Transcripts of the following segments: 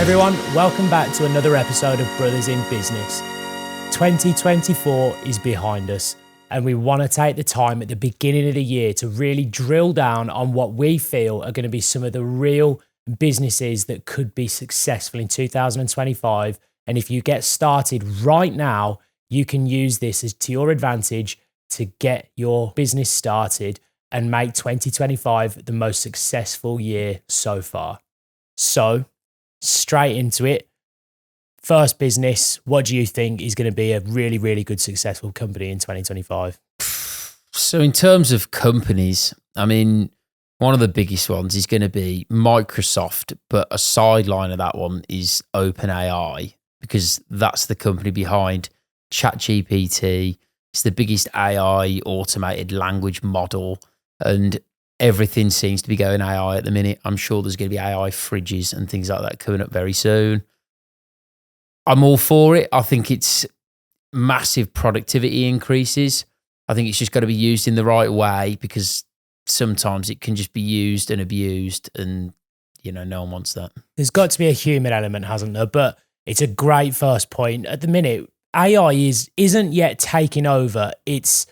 everyone, welcome back to another episode of Brothers in Business. 2024 is behind us, and we want to take the time at the beginning of the year to really drill down on what we feel are going to be some of the real businesses that could be successful in 2025. And if you get started right now, you can use this as to your advantage to get your business started and make 2025 the most successful year so far. So, straight into it. First business, what do you think is going to be a really, really good, successful company in 2025? So in terms of companies, I mean, one of the biggest ones is going to be Microsoft, but a sideline of that one is OpenAI, because that's the company behind ChatGPT. It's the biggest AI automated language model, and everything seems to be going AI at the minute. I'm sure there's going to be AI fridges and things like that coming up very soon. I'm all for it. I think it's massive productivity increases. I think it's just got to be used in the right way, because sometimes it can just be used and abused, and no one wants that. There's got to be a human element, hasn't there? But it's a great first point. At the minute, AI isn't yet taking over. It's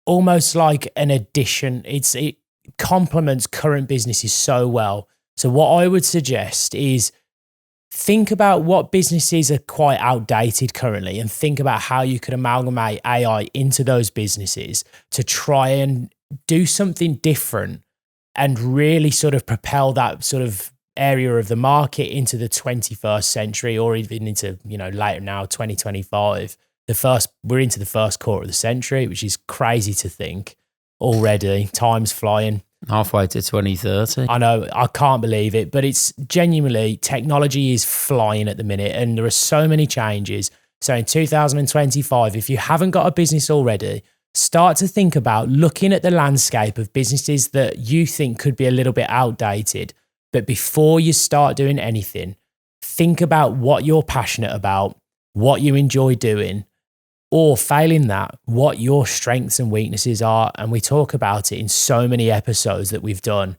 almost like an addition. It complements current businesses so well. So what I would suggest is think about what businesses are quite outdated currently, and think about how you could amalgamate AI into those businesses to try and do something different and really sort of propel that sort of area of the market into the 21st century, or even into, later now, 2025. We're into the first quarter of the century, which is crazy to think already. Time's flying. Halfway to 2030. I know, I can't believe it, but it's genuinely, technology is flying at the minute, and there are so many changes. So in 2025, if you haven't got a business already, start to think about looking at the landscape of businesses that you think could be a little bit outdated. But before you start doing anything, think about what you're passionate about, what you enjoy doing, or failing that, what your strengths and weaknesses are. And we talk about it in so many episodes that we've done.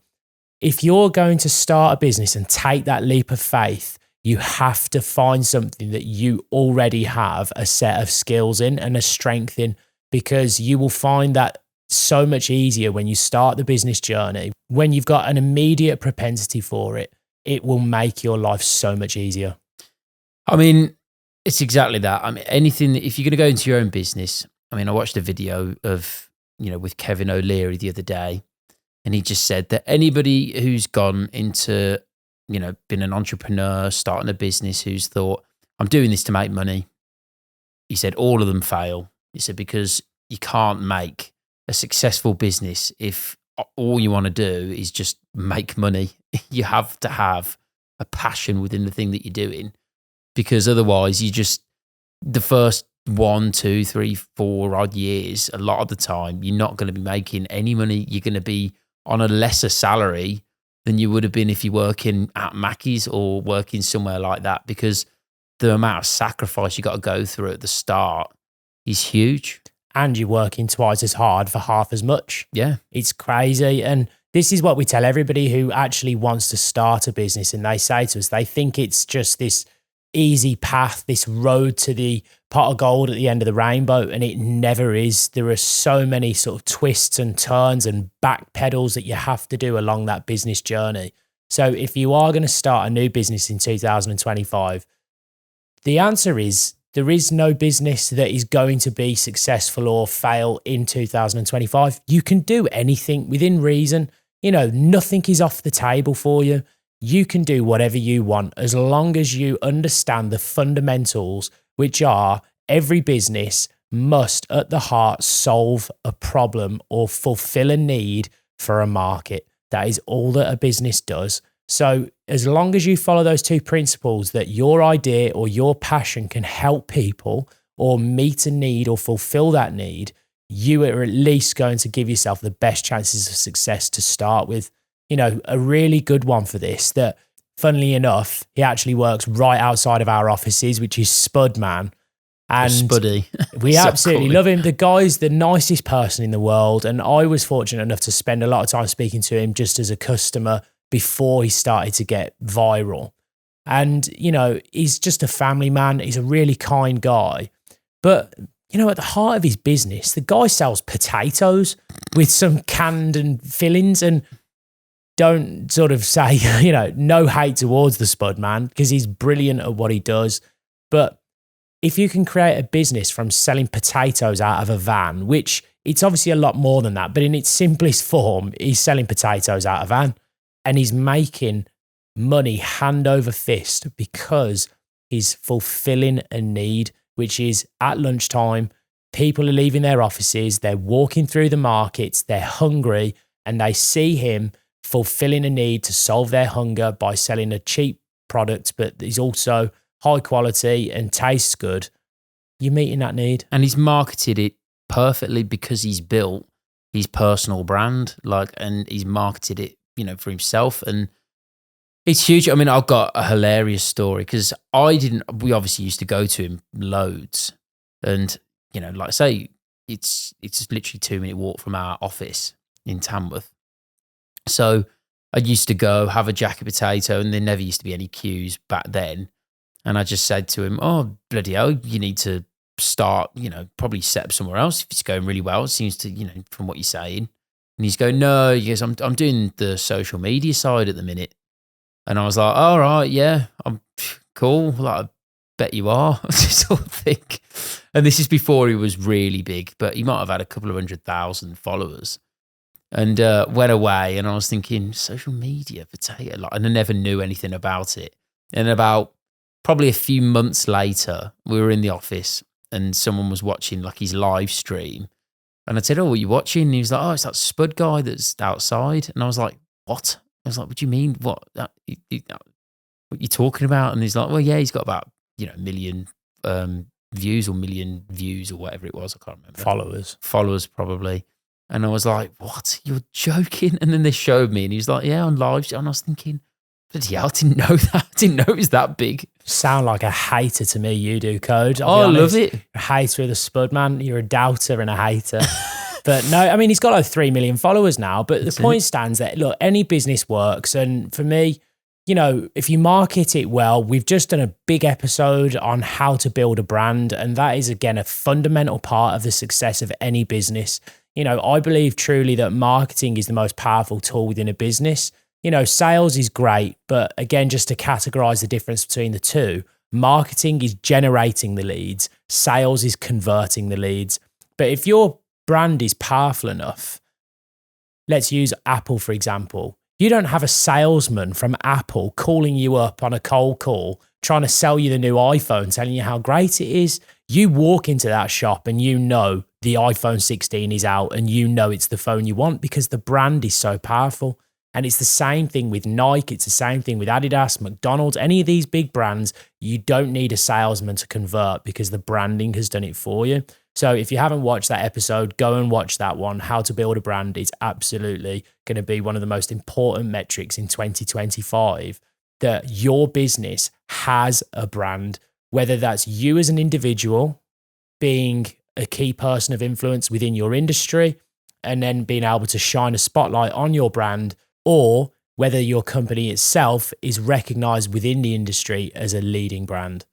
If you're going to start a business and take that leap of faith, you have to find something that you already have a set of skills in and a strength in, because you will find that so much easier when you start the business journey. When you've got an immediate propensity for it, it will make your life so much easier. I mean, it's exactly that. I mean, anything, if you're going to go into your own business, I mean, I watched a video of, with Kevin O'Leary the other day, and he just said that anybody who's gone into, been an entrepreneur, starting a business, who's thought, I'm doing this to make money, he said all of them fail. He said, because you can't make a successful business if all you want to do is just make money. You have to have a passion within the thing that you're doing, because otherwise the first 1, 2, 3, 4 odd years, a lot of the time, you're not going to be making any money. You're going to be on a lesser salary than you would have been if you're working at Mackey's or working somewhere like that, because the amount of sacrifice you got to go through at the start is huge. And you're working twice as hard for half as much. Yeah. It's crazy. And this is what we tell everybody who actually wants to start a business, and they say to us, they think it's just this easy path, this road to the pot of gold at the end of the rainbow, and it never is. There are so many sort of twists and turns and back pedals that you have to do along that business journey. So if you are going to start a new business in 2025, the answer is there is no business that is going to be successful or fail in 2025. You can do anything within reason. Nothing is off the table for you. You can do whatever you want as long as you understand the fundamentals, which are every business must at the heart solve a problem or fulfill a need for a market. That is all that a business does. So as long as you follow those two principles, that your idea or your passion can help people or meet a need or fulfill that need, you are at least going to give yourself the best chances of success to start with. A really good one for this that, funnily enough, he actually works right outside of our offices, which is Spudman. And Spuddy. We absolutely love him. The guy's the nicest person in the world. And I was fortunate enough to spend a lot of time speaking to him just as a customer before he started to get viral. And, you know, he's just a family man. He's a really kind guy. But, you know, at the heart of his business, the guy sells potatoes with some canned and fillings. And don't sort of say, you know, no hate towards the Spud man, because he's brilliant at what he does. But if you can create a business from selling potatoes out of a van, which it's obviously a lot more than that, but in its simplest form, he's selling potatoes out of a van and he's making money hand over fist because he's fulfilling a need, which is at lunchtime, people are leaving their offices, they're walking through the markets, they're hungry, and they see him fulfilling a need to solve their hunger by selling a cheap product, but is also high quality and tastes good. You're meeting that need. And he's marketed it perfectly because he's built his personal brand, and he's marketed it, you know, for himself. And it's huge. I mean, I've got a hilarious story because we obviously used to go to him loads. And, you know, like I say, it's literally 2-minute walk from our office in Tamworth. So I used to go have a jacket potato, and there never used to be any queues back then. And I just said to him, oh, bloody hell, you need to start, you know, probably set up somewhere else if it's going really well. It seems to, you know, from what you're saying. And he's going, no, he goes, I'm doing the social media side at the minute. And I was like, all right, yeah, I'm cool. Like, I bet you are, sort of thing. And this is before he was really big, but he might have had a couple of 100,000 followers. And went away, and I was thinking, social media, potato, and I never knew anything about it. And about probably a few months later, we were in the office, and someone was watching like his live stream. And I said, oh, what are you watching? And he was like, oh, it's that Spud guy that's outside. And I was like, what? I was like, what do you mean? What are you talking about? And he's like, well, yeah, he's got about, you know, 1 million views or million views or whatever it was. I can't remember. Followers probably. And I was like, what? You're joking? And then they showed me, and he was like, yeah, on live. And I was thinking, bloody hell, I didn't know that. I didn't know it was that big. Sound like a hater to me, you do, Code. I love it. A hater of the Spud man. You're a doubter and a hater. But no, I mean, he's got like 3 million followers now. But the point stands that, look, any business works. And for me, you know, if you market it well, we've just done a big episode on how to build a brand. And that is, again, a fundamental part of the success of any business. You know, I believe truly that marketing is the most powerful tool within a business. You know, sales is great, but again, just to categorize the difference between the two, marketing is generating the leads, sales is converting the leads. But if your brand is powerful enough, let's use Apple, for example. You don't have a salesman from Apple calling you up on a cold call, trying to sell you the new iPhone, telling you how great it is. You walk into that shop and you know the iPhone 16 is out and you know it's the phone you want because the brand is so powerful. And it's the same thing with Nike. It's the same thing with Adidas, McDonald's, any of these big brands. You don't need a salesman to convert because the branding has done it for you. So if you haven't watched that episode, go and watch that one. How to build a brand is absolutely going to be one of the most important metrics in 2025, that your business has a brand, whether that's you as an individual being a key person of influence within your industry and then being able to shine a spotlight on your brand, or whether your company itself is recognized within the industry as a leading brand.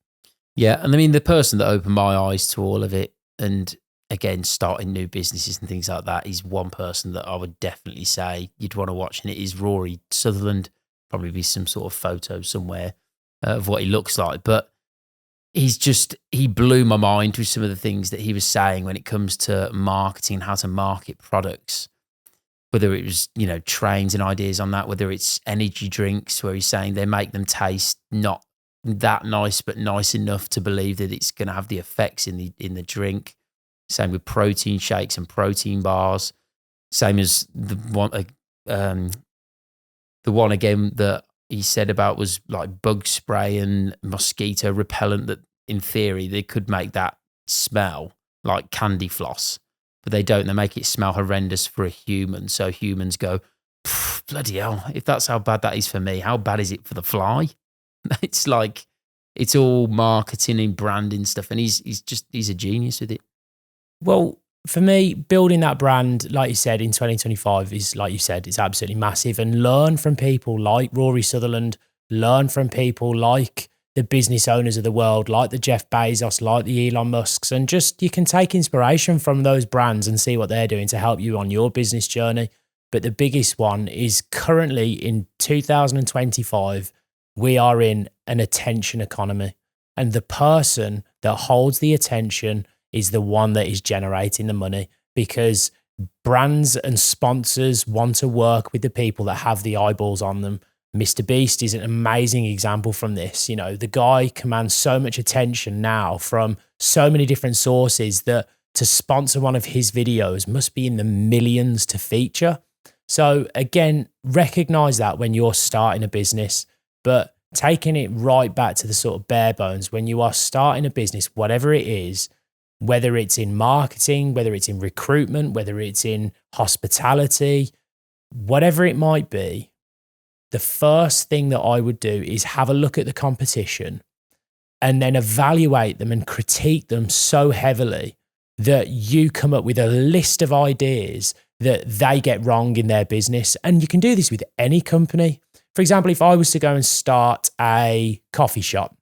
Yeah. And I mean, the person that opened my eyes to all of it, and again, starting new businesses and things like that, is one person that I would definitely say you'd want to watch, and it is Rory Sutherland. Probably be some sort of photo somewhere of what he looks like. But he blew my mind with some of the things that he was saying when it comes to marketing, how to market products, whether it was, you know, trains and ideas on that, whether it's energy drinks where he's saying they make them taste not that nice, but nice enough to believe that it's going to have the effects in the drink. Same with protein shakes and protein bars. Same as the one again that he said about was like bug spray and mosquito repellent, that in theory they could make that smell like candy floss, but they don't. They make it smell horrendous for a human. So humans go, bloody hell, if that's how bad that is for me, how bad is it for the fly? It's like, it's all marketing and branding stuff. And he's a genius with it. Well, for me, building that brand, like you said, in 2025 is, like you said, it's absolutely massive. And learn from people like Rory Sutherland, learn from people like the business owners of the world, like the Jeff Bezos, like the Elon Musks, and just you can take inspiration from those brands and see what they're doing to help you on your business journey. But the biggest one is currently in 2025, we are in an attention economy. And the person that holds the attention is the one that is generating the money, because brands and sponsors want to work with the people that have the eyeballs on them. Mr. Beast is an amazing example from this. You know, the guy commands so much attention now from so many different sources that to sponsor one of his videos must be in the millions to feature. So again, recognize that when you're starting a business, but taking it right back to the sort of bare bones, when you are starting a business, whatever it is, whether it's in marketing, whether it's in recruitment, whether it's in hospitality, whatever it might be, the first thing that I would do is have a look at the competition and then evaluate them and critique them so heavily that you come up with a list of ideas that they get wrong in their business. And you can do this with any company. For example, if I was to go and start a coffee shop,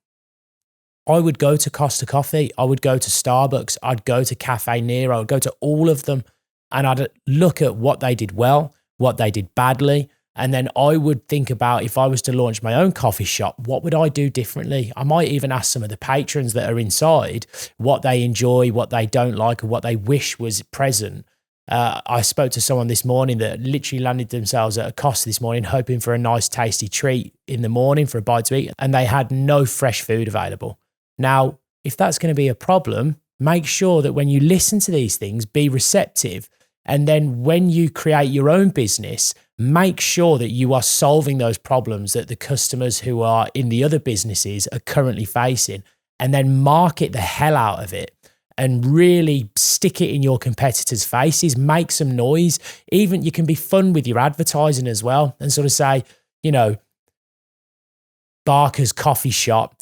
I would go to Costa Coffee, I would go to Starbucks, I'd go to Cafe Nero, I'd go to all of them, and I'd look at what they did well, what they did badly. And then I would think about, if I was to launch my own coffee shop, what would I do differently? I might even ask some of the patrons that are inside what they enjoy, what they don't like, or what they wish was present. I spoke to someone this morning that literally landed themselves at a Costa this morning, hoping for a nice tasty treat in the morning for a bite to eat, and they had no fresh food available. Now, if that's going to be a problem, make sure that when you listen to these things, be receptive. And then when you create your own business, make sure that you are solving those problems that the customers who are in the other businesses are currently facing, and then market the hell out of it and really stick it in your competitors' faces, make some noise. Even you can be fun with your advertising as well and sort of say, you know, Barker's coffee shop,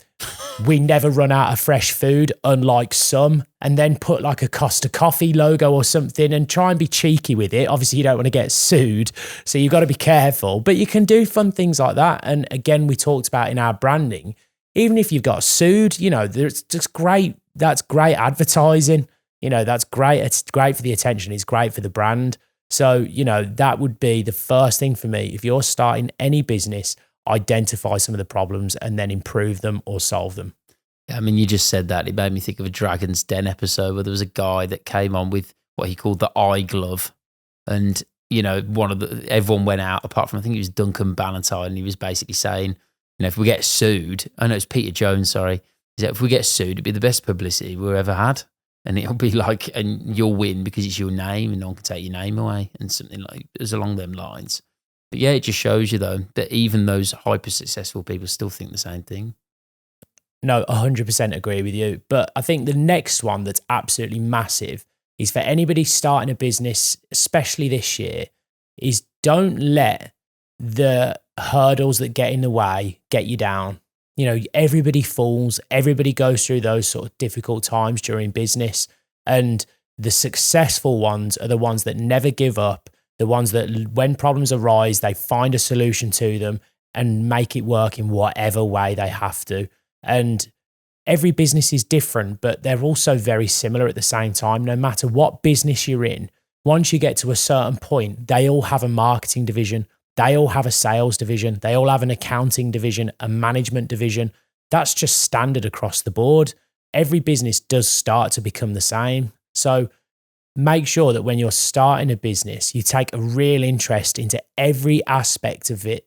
we never run out of fresh food, unlike some, and then put like a Costa Coffee logo or something and try and be cheeky with it. Obviously, you don't want to get sued, so you've got to be careful, but you can do fun things like that. And again, we talked about in our branding, even if you've got sued, you know, there's just great, that's great advertising. You know, that's great. It's great for the attention. It's great for the brand. So, you know, that would be the first thing for me. If you're starting any business, identify some of the problems and then improve them or solve them. Yeah, I mean, you just said that. It made me think of a Dragon's Den episode where there was a guy that came on with what he called the eye glove. And, you know, everyone went out apart from, I think it was Duncan Ballantyne. And he was basically saying, you know, if we get sued, I know it's Peter Jones, sorry. He said, if we get sued, it'd be the best publicity we've ever had. And it'll be like, and you'll win because it's your name and no one can take your name away and something like, it was along them lines. But yeah, it just shows you, though, that even those hyper-successful people still think the same thing. No, 100% agree with you. But I think the next one that's absolutely massive is for anybody starting a business, especially this year, is don't let the hurdles that get in the way get you down. You know, everybody falls, everybody goes through those sort of difficult times during business. And the successful ones are the ones that never give up, the ones that when problems arise, they find a solution to them and make it work in whatever way they have to. And every business is different, but they're also very similar at the same time. No matter what business you're in, once you get to a certain point, they all have a marketing division. They all have a sales division. They all have an accounting division, a management division. That's just standard across the board. Every business does start to become the same. So make sure that when you're starting a business, you take a real interest into every aspect of it,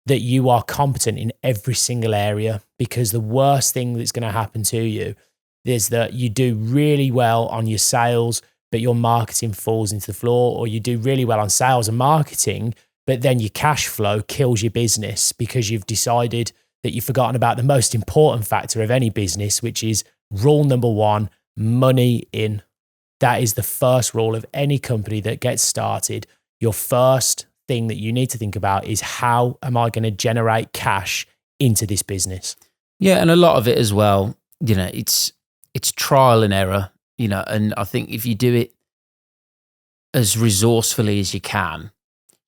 that you are competent in every single area, because the worst thing that's going to happen to you is that you do really well on your sales, but your marketing falls into the floor, or you do really well on sales and marketing, but then your cash flow kills your business because you've decided that you've forgotten about the most important factor of any business, which is rule number one, money in. That is the first rule of any company that gets started. Your first thing that you need to think about is, how am I going to generate cash into this business? Yeah, and a lot of it as well, you know, it's trial and error, you know, and I think if you do it as resourcefully as you can,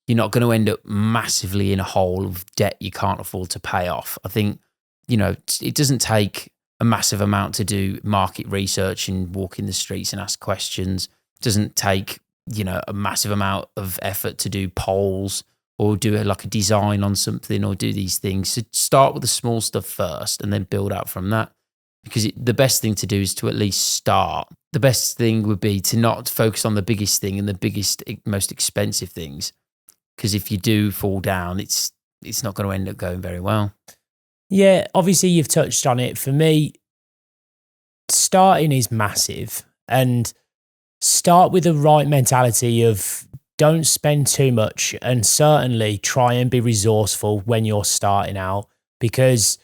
you're not going to end up massively in a hole of debt you can't afford to pay off. I think, it doesn't take a massive amount to do market research and walk in the streets and ask questions. It doesn't take, a massive amount of effort to do polls or do a design on something or do these things. So start with the small stuff first and then build out from that. Because the best thing to do is to at least start. The best thing would be to not focus on the biggest thing and the biggest, most expensive things. Because if you do fall down, it's not going to end up going very well. Yeah, obviously you've touched on it. For me, starting is massive, and start with the right mentality of don't spend too much, and certainly try and be resourceful when you're starting out, because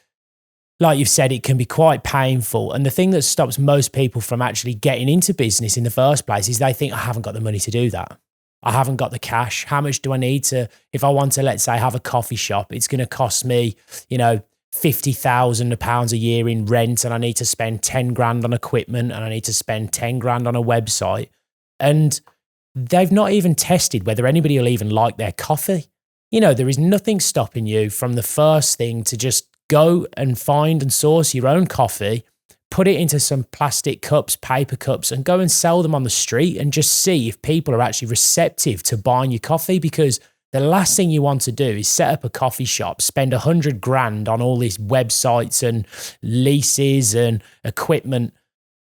like you've said, it can be quite painful. And the thing that stops most people from actually getting into business in the first place is they think, I haven't got the money to do that. I haven't got the cash. How much do I need to, if I want to, let's say, have a coffee shop, it's going to cost me, £50,000 a year in rent, and I need to spend 10 grand on equipment, and I need to spend 10 grand on a website. And they've not even tested whether anybody will even like their coffee. There is nothing stopping you from the first thing to just go and find and source your own coffee, put it into some plastic cups, paper cups, and go and sell them on the street and just see if people are actually receptive to buying your coffee. Because the last thing you want to do is set up a coffee shop, spend 100 grand on all these websites and leases and equipment,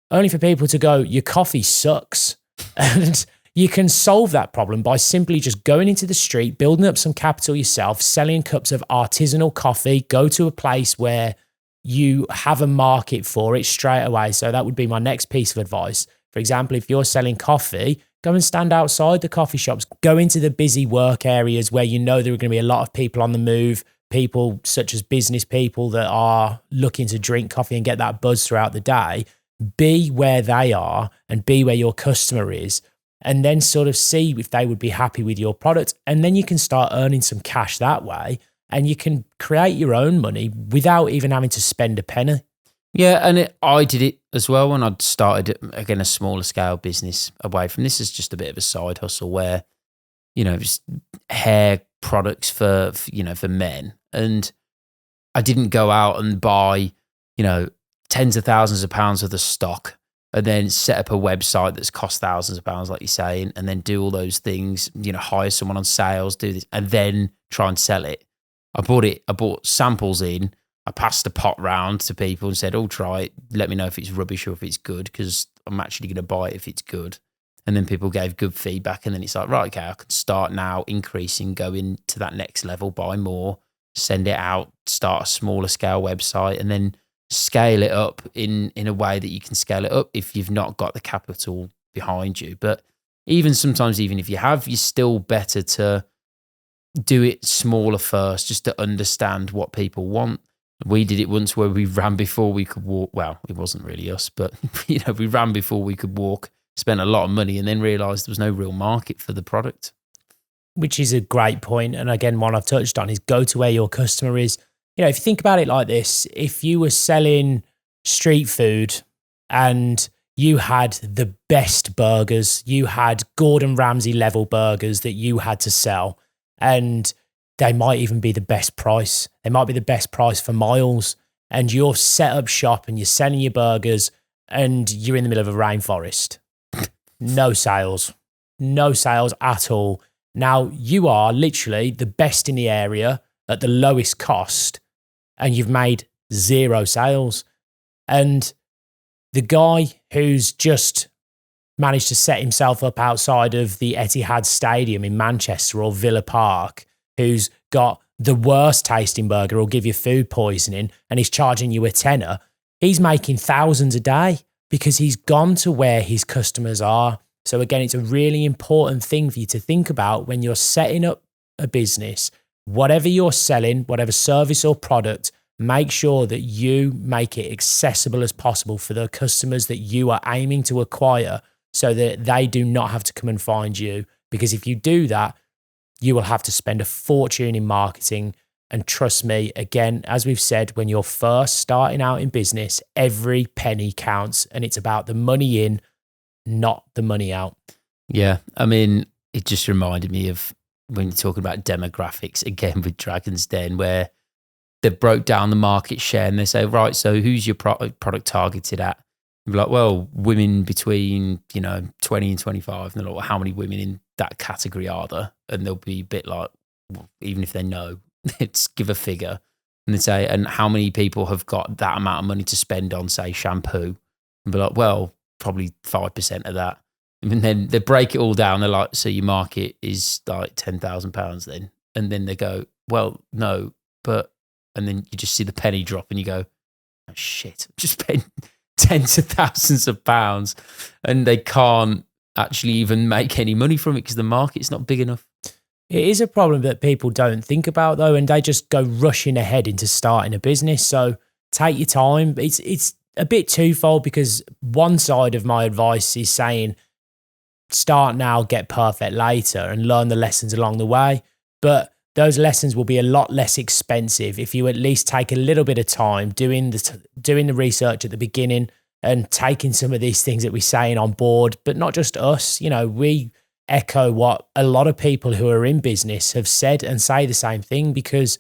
only for people to go, your coffee sucks. And you can solve that problem by simply just going into the street, building up some capital yourself, selling cups of artisanal coffee, go to a place where you have a market for it straight away. So that would be my next piece of advice. For example, if you're selling coffee, go and stand outside the coffee shops, go into the busy work areas where there are going to be a lot of people on the move, people such as business people that are looking to drink coffee and get that buzz throughout the day. Be where they are and be where your customer is, and then sort of see if they would be happy with your product. And then you can start earning some cash that way, and you can create your own money without even having to spend a penny. Yeah, and I did it as well when I'd started, again, a smaller scale business away from this. Is just a bit of a side hustle where, just hair products for men. And I didn't go out and buy, tens of thousands of pounds worth of stock and then set up a website that's cost thousands of pounds, like you say, and then do all those things, hire someone on sales, do this, and then try and sell it. I bought samples in, I passed the pot round to people and said, try it, let me know if it's rubbish or if it's good, because I'm actually going to buy it if it's good. And then people gave good feedback, and then it's like, right, okay, I can start now increasing, going to that next level, buy more, send it out, start a smaller scale website, and then scale it up in a way that you can scale it up if you've not got the capital behind you. But sometimes even if you have, you're still better to do it smaller first, just to understand what people want. We did it once where we ran before we could walk. Well, it wasn't really us, but we ran before we could walk, spent a lot of money, and then realized there was no real market for the product. Which is a great point. And again, one I've touched on is go to where your customer is. If you think about it like this, if you were selling street food and you had the best burgers, you had Gordon Ramsay level burgers that you had to sell, and they might even be the best price. They might be the best price for miles, and you're set up shop and you're selling your burgers and you're in the middle of a rainforest. No sales at all. Now you are literally the best in the area at the lowest cost, and you've made 0 sales. And the guy who's just managed to set himself up outside of the Etihad Stadium in Manchester or Villa Park, who's got the worst tasting burger or give you food poisoning, and he's charging you a tenner, he's making thousands a day because he's gone to where his customers are. So again, it's a really important thing for you to think about when you're setting up a business. Whatever you're selling, whatever service or product, make sure that you make it accessible as possible for the customers that you are aiming to acquire, so that they do not have to come and find you. Because if you do that, you will have to spend a fortune in marketing. And trust me, again, as we've said, when you're first starting out in business, every penny counts, and it's about the money in, not the money out. Yeah. I mean, it just reminded me of when you're talking about demographics, again with Dragon's Den, where they broke down the market share and they say, right, so who's your product targeted at? You'd be like, well, women between, 20 and 25. And they're like, well, how many women in that category are there? And they'll be a bit like, well, even if they know, let's give a figure. And they say, and how many people have got that amount of money to spend on, say, shampoo? And be like, well, probably 5% of that. And then they break it all down. They're like, so your market is like £10,000 then? And then they go, well, no, but, and then you just see the penny drop and you go, oh shit, I've just spent tens of thousands of pounds and they can't actually even make any money from it because the market's not big enough. It is a problem that people don't think about though, and they just go rushing ahead into starting a business. So take your time. It's a bit twofold, because one side of my advice is saying start now, get perfect later, and learn the lessons along the way. But those lessons will be a lot less expensive if you at least take a little bit of time doing the research at the beginning and taking some of these things that we're saying on board. But not just us, we echo what a lot of people who are in business have said and say the same thing, because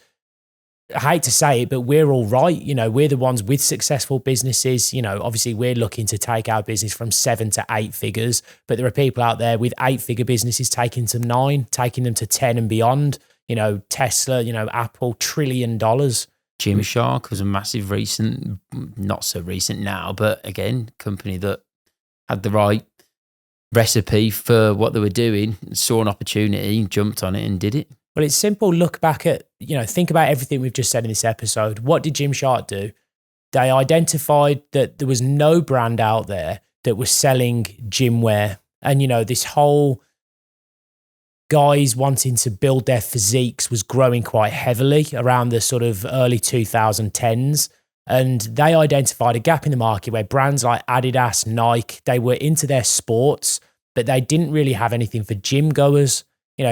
I hate to say it, but we're all right. We're the ones with successful businesses. Obviously we're looking to take our business from 7 to 8 figures, but there are people out there with 8-figure businesses taking to 9, taking them to 10 and beyond. Tesla, Apple, $1 trillion. Gymshark was a massive recent, not so recent now, but again, company that had the right recipe for what they were doing, saw an opportunity, jumped on it and did it. Well, it's simple. Look back at, think about everything we've just said in this episode. What did Gymshark do? They identified that there was no brand out there that was selling gym wear. And, this whole guys wanting to build their physiques was growing quite heavily around the sort of early 2010s. And they identified a gap in the market where brands like Adidas, Nike, they were into their sports, but they didn't really have anything for gym goers,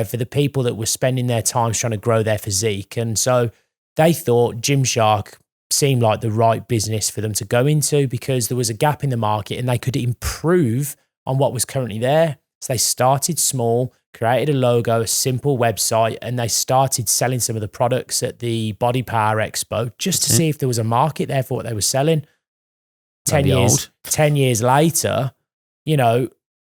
for the people that were spending their time trying to grow their physique. And so they thought Gymshark seemed like the right business for them to go into, because there was a gap in the market and they could improve on what was currently there. So they started small, created a logo, a simple website, and they started selling some of the products at the Body Power Expo just to see if there was a market there for what they were selling. 10 years later,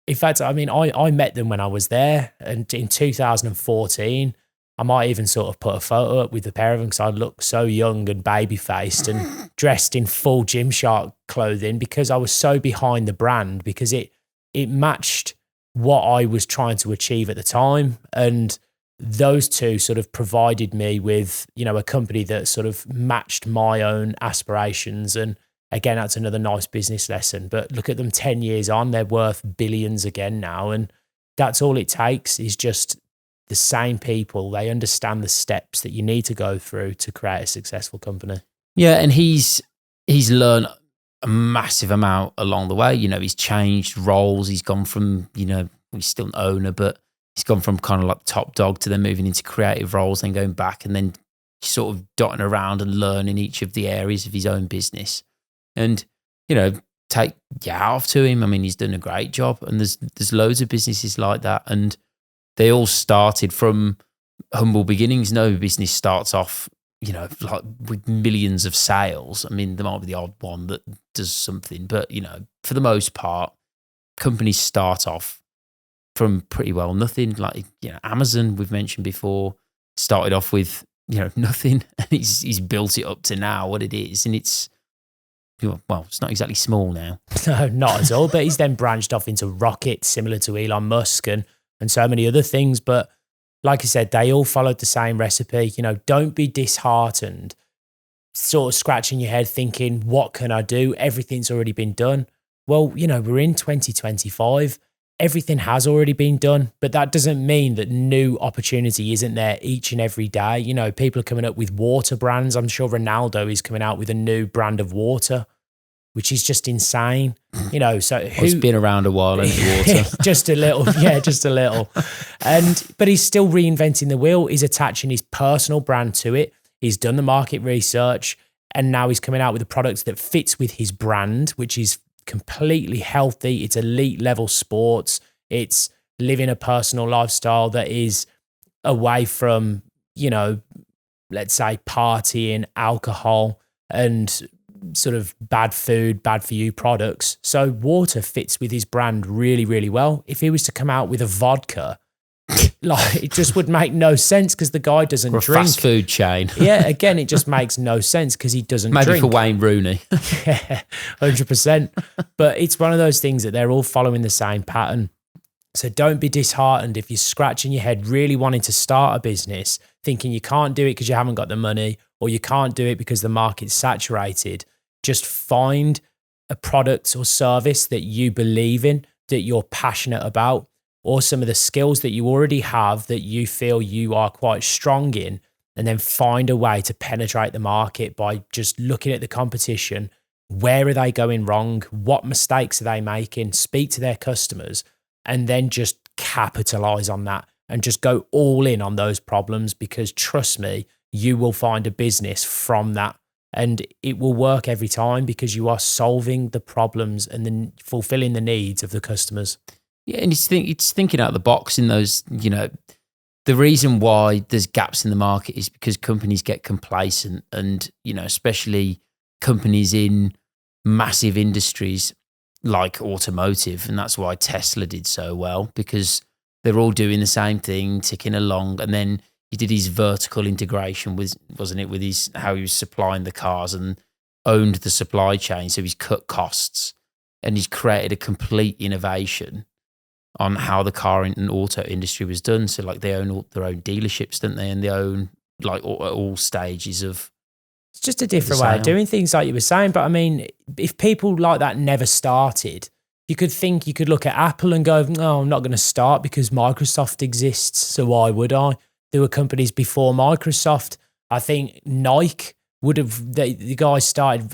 in fact, I met them when I was there, and in 2014, I might even sort of put a photo up with the pair of them because I looked so young and baby-faced and dressed in full Gymshark clothing, because I was so behind the brand, because it matched what I was trying to achieve at the time. And those two sort of provided me with, a company that sort of matched my own aspirations. And again, that's another nice business lesson. But look at them 10 years on, they're worth billions again now. And that's all it takes, is just the same people. They understand the steps that you need to go through to create a successful company. Yeah, and he's learned a massive amount along the way. He's changed roles. He's gone from, he's still an owner, but he's gone from kind of like top dog to then moving into creative roles, then going back and then sort of dotting around and learning each of the areas of his own business. And, take off to him. He's done a great job, and there's loads of businesses like that. And they all started from humble beginnings. No business starts off, like with millions of sales. There might be the odd one that does something, but, for the most part, companies start off from pretty well nothing. Like, Amazon, we've mentioned before, started off with, nothing, and he's built it up to now what it is. And it's not exactly small now. No, not at all. But he's then branched off into rockets, similar to Elon Musk and so many other things. But like I said, they all followed the same recipe. Don't be disheartened, sort of scratching your head thinking, what can I do? Everything's already been done. Well, we're in 2025. Everything has already been done, but that doesn't mean that new opportunity isn't there each and every day. People are coming up with water brands. I'm sure Ronaldo is coming out with a new brand of water, which is just insane. So it's been around a while, water. Just a little, just a little. But he's still reinventing the wheel. He's attaching his personal brand to it. He's done the market research, and now he's coming out with a product that fits with his brand, which is completely healthy. It's elite level sports. It's living a personal lifestyle that is away from, let's say partying, alcohol, and sort of bad food, bad for you products. So water fits with his brand really, really well. If he was to come out with a vodka, like it just would make no sense because the guy doesn't or a drink. fast food chain. Yeah, again, it just makes no sense because he doesn't Maybe drink. for Wayne Rooney. Yeah, 100%. But it's one of those things that they're all following the same pattern. So don't be disheartened if you're scratching your head really wanting to start a business, thinking you can't do it because you haven't got the money, or you can't do it because the market's saturated. Just find a product or service that you believe in, that you're passionate about, or some of the skills that you already have that you feel you are quite strong in, and then find a way to penetrate the market by just looking at the competition. Where are they going wrong? What mistakes are they making? Speak to their customers, and then just capitalize on that and just go all in on those problems, because trust me, you will find a business from that, and it will work every time because you are solving the problems and then fulfilling the needs of the customers. Yeah, and it's thinking out of the box in those, the reason why there's gaps in the market is because companies get complacent, and, especially companies in massive industries like automotive. And that's why Tesla did so well, because they're all doing the same thing, ticking along. And then he did his vertical integration with, wasn't it, with his, how he was supplying the cars and owned the supply chain. So he's cut costs and he's created a complete innovation on how the car and auto industry was done. So like they own their own dealerships, don't they? And they own like all stages of. It's just a different way of doing things, like you were saying. But I mean, if people like that never started, you could look at Apple and go, no, I'm not going to start because Microsoft exists. So why would I? There were companies before Microsoft. I think Nike would have, the guy started,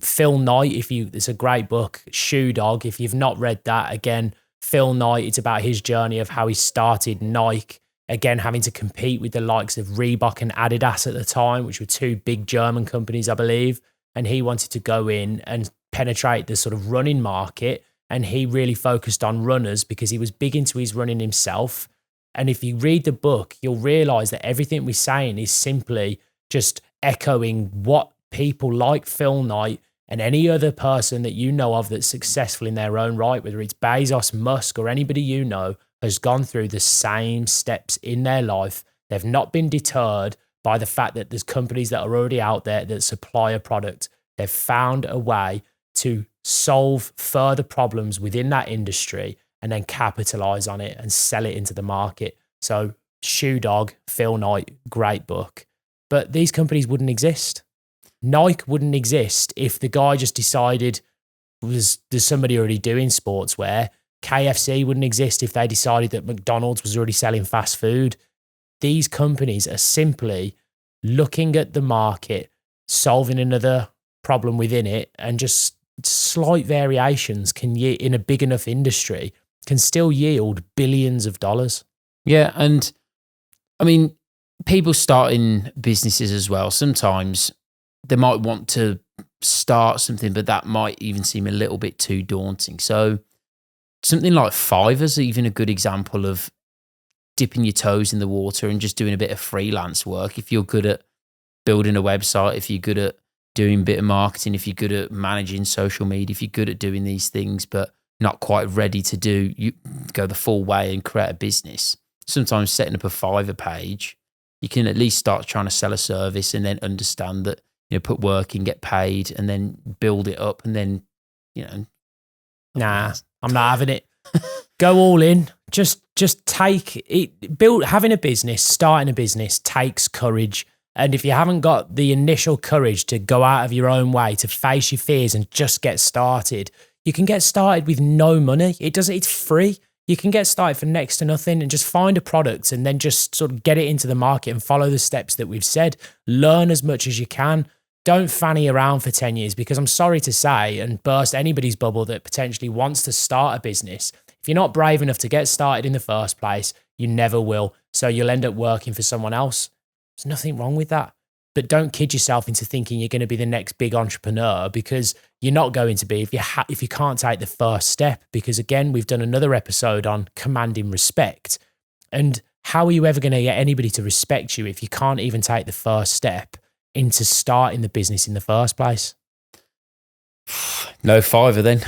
Phil Knight, it's a great book, Shoe Dog. If you've not read that, again, Phil Knight, it's about his journey of how he started Nike, again, having to compete with the likes of Reebok and Adidas at the time, which were two big German companies, I believe. And he wanted to go in and penetrate the sort of running market. And he really focused on runners because he was big into his running himself. And if you read the book, you'll realize that everything we're saying is simply just echoing what people like Phil Knight and any other person that you know of that's successful in their own right, whether it's Bezos, Musk, or anybody you know, has gone through the same steps in their life. They've not been deterred by the fact that there's companies that are already out there that supply a product. They've found a way to solve further problems within that industry and then capitalize on it and sell it into the market. So Shoe Dog, Phil Knight, great book. But these companies wouldn't exist. Nike wouldn't exist if the guy just decided there's somebody already doing sportswear. KFC wouldn't exist if they decided that McDonald's was already selling fast food. These companies are simply looking at the market, solving another problem within it, and just slight variations in a big enough industry can still yield billions of dollars. Yeah, and I mean, people starting businesses as well, sometimes they might want to start something, but that might even seem a little bit too daunting. So something like Fiverr's even a good example of dipping your toes in the water and just doing a bit of freelance work. If you're good at building a website, if you're good at doing a bit of marketing, if you're good at managing social media, if you're good at doing these things, but not quite ready to go the full way and create a business, sometimes setting up a Fiverr page, you can at least start trying to sell a service and then understand that, put work in, get paid, and then build it up, and then, Nah, I'm not having it. Go all in. Just take it. Having a business, starting a business takes courage. And if you haven't got the initial courage to go out of your own way, to face your fears and just get started, you can get started with no money. It's free. You can get started for next to nothing and just find a product and then just sort of get it into the market and follow the steps that we've said. Learn as much as you can. Don't fanny around for 10 years, because I'm sorry to say and burst anybody's bubble that potentially wants to start a business. If you're not brave enough to get started in the first place, you never will. So you'll end up working for someone else. There's nothing wrong with that. But don't kid yourself into thinking you're going to be the next big entrepreneur, because you're not going to be if you can't take the first step. Because again, we've done another episode on commanding respect. And how are you ever going to get anybody to respect you if you can't even take the first step into starting the business in the first place? No Fiverr then.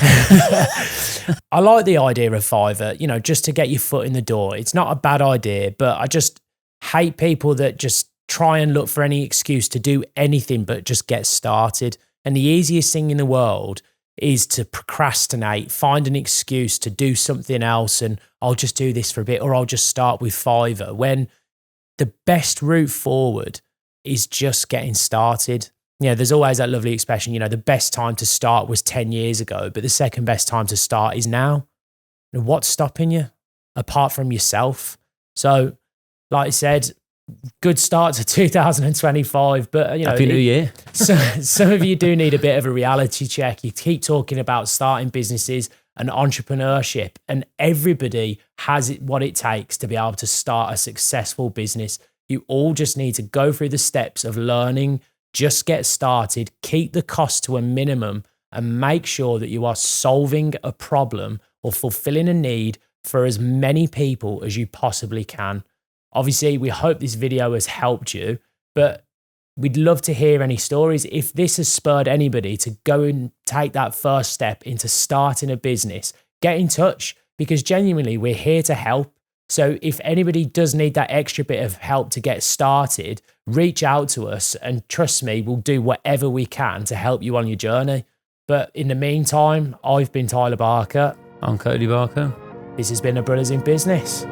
I like the idea of Fiverr, you know, just to get your foot in the door. It's not a bad idea, but I just hate people that just try and look for any excuse to do anything but just get started. And the easiest thing in the world is to procrastinate, find an excuse to do something else, and I'll just do this for a bit, or I'll just start with Fiverr, when the best route forward is just getting started. You know, there's always that lovely expression, you know, the best time to start was 10 years ago, but the second best time to start is now. And what's stopping you apart from yourself? So, like I said, good start to 2025, but you know, Happy New Year. So some of you do need a bit of a reality check. You keep talking about starting businesses and entrepreneurship, and everybody has what it takes to be able to start a successful business. You all just need to go through the steps of learning, just get started, keep the cost to a minimum, and make sure that you are solving a problem or fulfilling a need for as many people as you possibly can. Obviously, we hope this video has helped you, but we'd love to hear any stories. If this has spurred anybody to go and take that first step into starting a business, get in touch, because genuinely we're here to help. So if anybody does need that extra bit of help to get started, reach out to us, and trust me, we'll do whatever we can to help you on your journey. But in the meantime, I've been Tyler Barker. I'm Cody Barker. This has been a Brothers in Business.